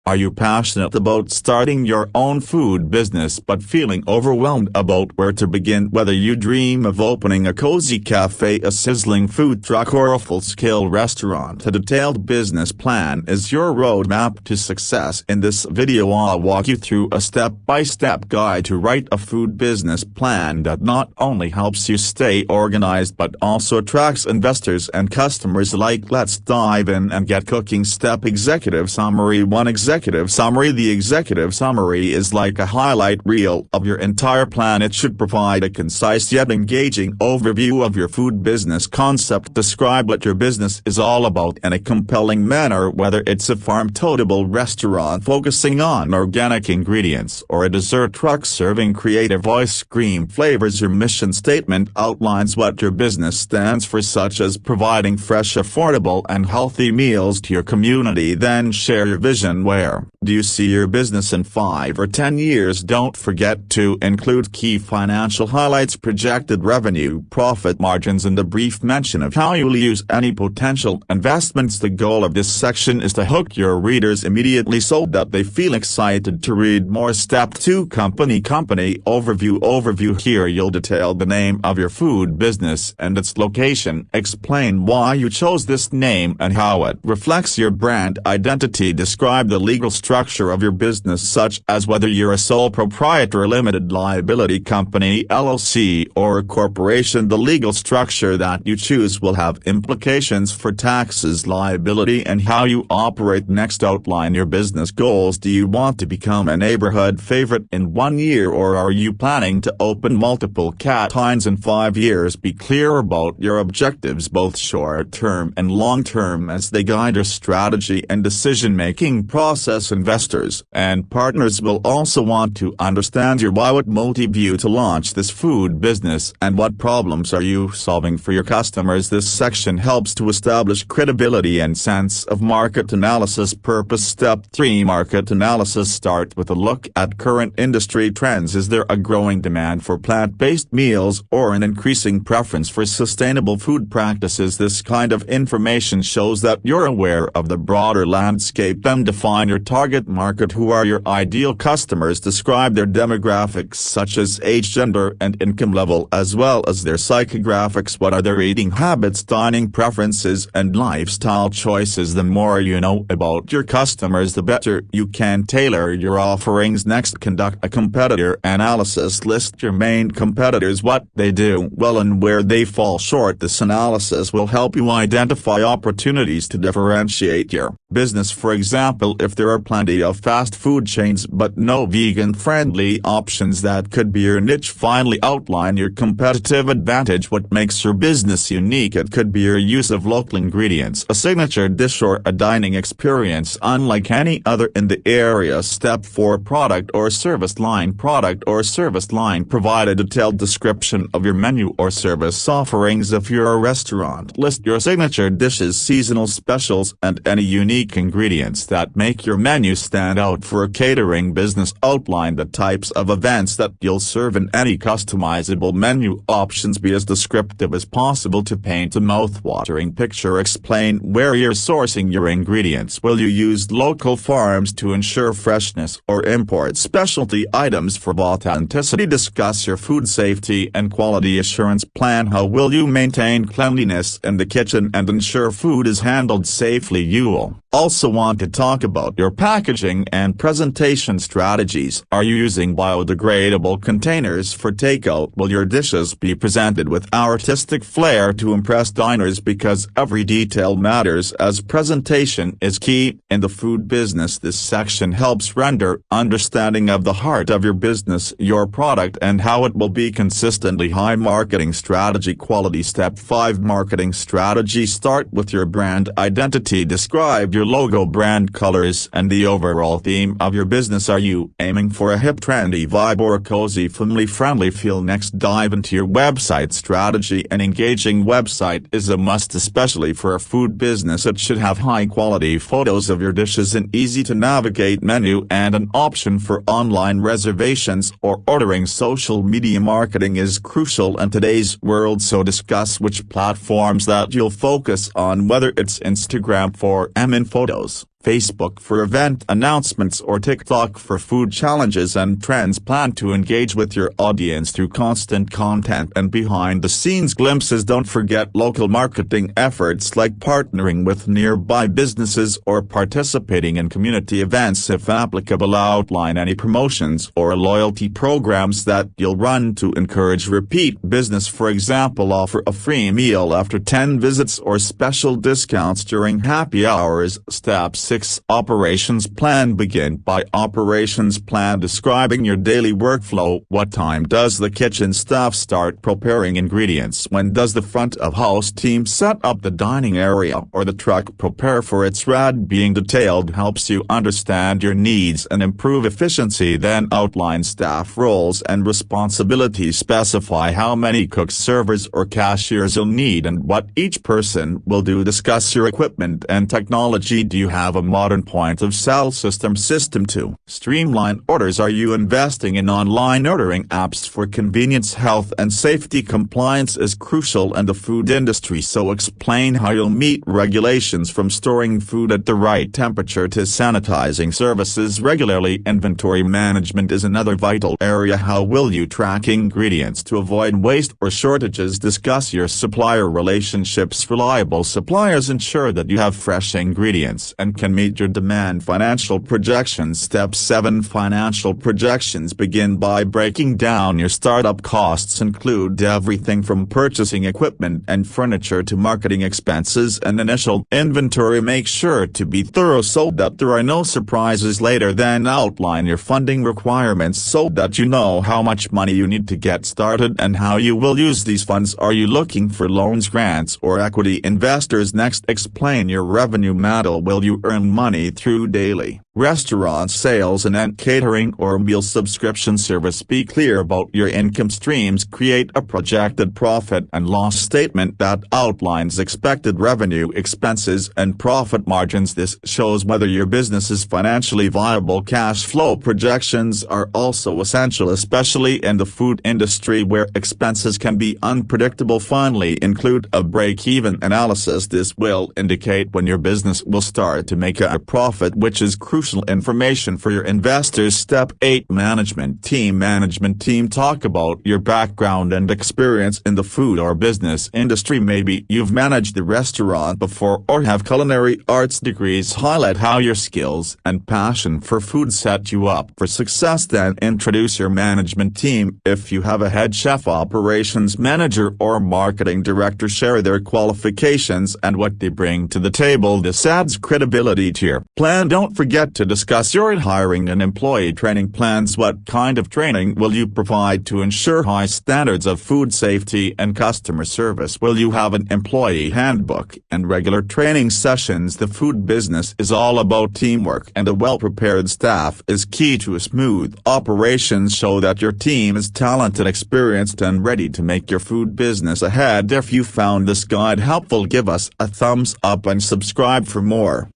Are you passionate about starting your own food business but feeling overwhelmed about where to begin? Whether you dream of opening a cozy cafe, a sizzling food truck, or a full-scale restaurant, a detailed business plan is your roadmap to success. In this video I'll walk you through a step-by-step guide to write a food business plan that not only helps you stay organized but also attracts investors and customers alike. Let's dive in and get cooking. Step Executive Summary 1. Executive Summary. The executive summary is like a highlight reel of your entire plan. It should provide a concise yet engaging overview of your food business concept. Describe what your business is all about in a compelling manner, whether it's a farm-to-table restaurant focusing on organic ingredients or a dessert truck serving creative ice cream flavors. Your mission statement outlines what your business stands for, such as providing fresh, affordable, and healthy meals to your community. Then share your vision. Where do you see your business in 5 or 10 years? Don't forget to include key financial highlights, projected revenue, profit margins, and a brief mention of how you'll use any potential investments. The goal of this section is to hook your readers immediately so that they feel excited to read more. Step 2. Company overview. Here you'll detail the name of your food business and its location. Explain why you chose this name and how it reflects your brand identity. Describe the legal structure of your business, such as whether you're a sole proprietor, limited liability company, LLC, or a corporation. The legal structure that you choose will have implications for taxes, liability, and how you operate. Next, outline your business goals. Do you want to become a neighborhood favorite in 1 year, or are you planning to open multiple Cat Heinz in 5 years? Be clear about your objectives, both short-term and long-term, as they guide your strategy and decision-making process. Investors and partners will also want to understand your why. What motivated you to launch this food business, and what problems are you solving for your customers? This section helps to establish credibility and sense of market analysis. Purpose. Step 3. Market analysis. Start with a look at current industry trends. Is there a growing demand for plant-based meals or an increasing preference for sustainable food practices? This kind of information shows that you're aware of the broader landscape. Then define your target market. Who are your ideal customers? Describe their demographics, such as age, gender, and income level, as well as their psychographics. What are their eating habits, dining preferences, and lifestyle choices? The more you know about your customers, the better you can tailor your offerings. Next, conduct a competitor analysis. List your main competitors, what they do well and where they fall short. This analysis will help you identify opportunities to differentiate your business. For example, if there are plenty of fast food chains but no vegan-friendly options, that could be your niche. Finally, outline your competitive advantage. What makes your business unique? It could be your use of local ingredients, a signature dish, or a dining experience unlike any other in the area. Step 4. Product or service line. Provide a detailed description of your menu or service offerings. If you're a restaurant, list your signature dishes, seasonal specials, and any unique ingredients that make your menu stand out. For a catering business, outline the types of events that you'll serve and any customizable menu options. Be as descriptive as possible to paint a mouth-watering picture. Explain where you're sourcing your ingredients. Will you use local farms to ensure freshness, or import specialty items for authenticity? Discuss your food safety and quality assurance plan. How will you maintain cleanliness in the kitchen and ensure food is handled safely? You will also want to talk about your packaging and presentation strategies. Are you using biodegradable containers for takeout? Will your dishes be presented with artistic flair to impress diners? Because every detail matters, as presentation is key in the food business. This section helps render understanding of the heart of your business, your product, and how it will be consistently high. Marketing strategy. Quality. Step 5. Marketing strategy. Start with your brand identity. Describe your logo, brand colors, and the overall theme of your business. Are you aiming for a hip, trendy vibe, or a cozy, family-friendly feel? Next, dive into your website strategy. An engaging website is a must, especially for a food business. It should have high-quality photos of your dishes, an easy-to-navigate menu, and an option for online reservations or ordering. Social media marketing is crucial in today's world, so discuss which platforms that you'll focus on, whether it's Instagram for photos, Facebook for event announcements, or TikTok for food challenges and trends. Plan to engage with your audience through constant content and behind-the-scenes glimpses. Don't forget local marketing efforts like partnering with nearby businesses or participating in community events. If applicable, outline any promotions or loyalty programs that you'll run to encourage repeat business. For example, offer a free meal after 10 visits or special discounts during happy hours. Step 6. Operations plan. Begin by operations plan, describing your daily workflow. What time does the kitchen staff start preparing ingredients? When does the front of house team set up the dining area or the truck prepare for its ride? Being detailed helps you understand your needs and improve efficiency. Then outline staff roles and responsibilities. Specify how many cooks, servers, or cashiers you'll need and what each person will do. Discuss your equipment and technology. Do you have a modern point-of-sale system to streamline orders? Are you investing in online ordering apps for convenience? Health and safety compliance is crucial in the food industry, so explain how you'll meet regulations, from storing food at the right temperature to sanitizing services regularly. Inventory management is another vital area. How will you track ingredients to avoid waste or shortages? Discuss your supplier relationships. Reliable suppliers ensure that you have fresh ingredients and can meet your demand. Financial projections. Step 7. Financial projections. Begin by breaking down your startup costs. Include everything from purchasing equipment and furniture to marketing expenses and initial inventory. Make sure to be thorough so that there are no surprises later. Then outline your funding requirements so that you know how much money you need to get started and how you will use these funds. Are you looking for loans, grants, or equity investors? Next, explain your revenue model. Will you earn money through daily restaurant sales and catering or meal subscription service? Be clear about your income streams. Create a projected profit and loss statement that outlines expected revenue, expenses, and profit margins. This shows whether your business is financially viable. Cash flow projections are also essential, especially in the food industry where expenses can be unpredictable. Finally, include a break-even analysis. This will indicate when your business will start to make a profit, which is crucial information for your investors. Step 8. Management team. Management team. Talk about your background and experience in the food or business industry. Maybe you've managed a restaurant before or have culinary arts degrees. Highlight how your skills and passion for food set you up for success. Then introduce your management team. If you have a head chef, operations manager, or marketing director, share their qualifications and what they bring to the table. This adds credibility to your plan. Don't forget to discuss your hiring and employee training plans. What kind of training will you provide to ensure high standards of food safety and customer service? Will you have an employee handbook and regular training sessions? The food business is all about teamwork, and a well-prepared staff is key to a smooth operations. Show that your team is talented, experienced, and ready to make your food business ahead. If you found this guide helpful, give us a thumbs up and subscribe for more.